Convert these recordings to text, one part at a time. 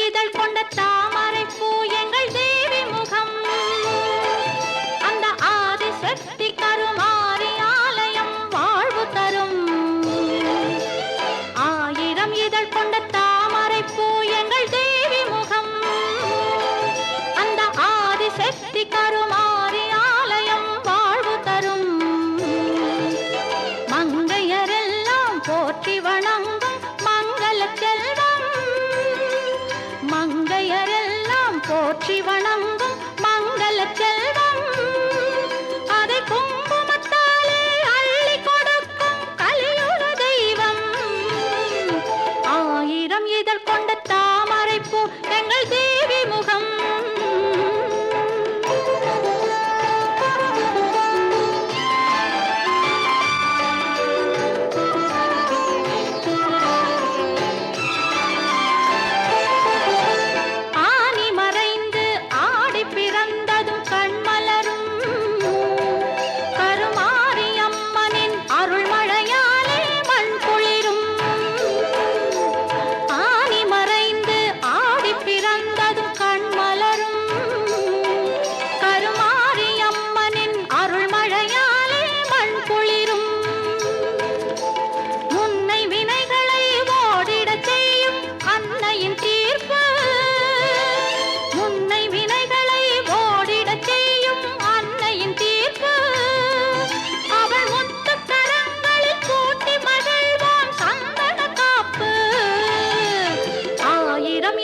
இதழ் கொண்ட தாமரை பூ எங்கள் தேவி முகம். அந்த ஆதிசக்தி கருமாரி ஆலயம் வாழ்வு தரும். ஆயிரம் இதழ் கொண்ட தாமரை பூ எங்கள் தேவி முகம். அந்த ஆதிசக்தி கருமாரி ஆலயம் வாழ்வு தரும். மங்கையரெல்லாம் போற்றி வணங்கும் மங்கள செல்வம். மங்கையரெல்லாம் போற்றி வணங்கும் மங்கள செல்வம். அதை குங்குமத்தாலே அள்ளி கொடுக்கும் கலியுக தெய்வம். ஆயிரம் இதழ் கொண்ட தாமரை பூ எங்கள் தேவி முகம்.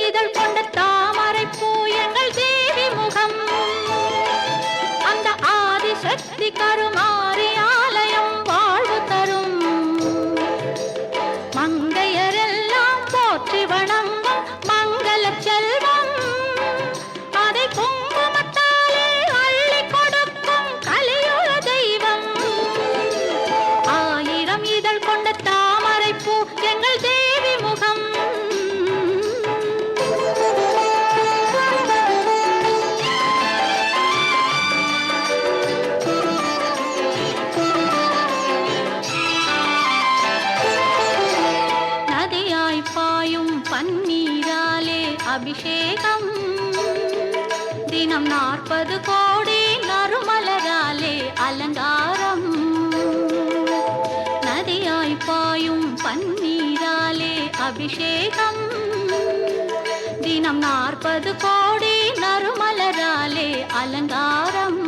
இதழ் கொண்ட தாமரை பூ எங்கள் தேவி முகம். அந்த ஆதிசக்தி கருமாரி ஆலயம் வாழ்வு தரும். மங்கையரெல்லாம் போற்றி வணங்கும் மங்கள செல்வம். அதை குங்குமத்தாலே அள்ளி கொடுக்கும் கலியுக தெய்வம். ஆயிரம் இதழ் கொண்ட தாமரை பூ எங்கள் தேவி முகம். பாயும் பன்னீராலே அபிஷேகம். தினம் 40 கோடி நறுமலராலே அலங்காரம். நதியாய் பாயும் பன்னீராலே அபிஷேகம். தினம் 40 கோடி நறுமலராலே அலங்காரம்.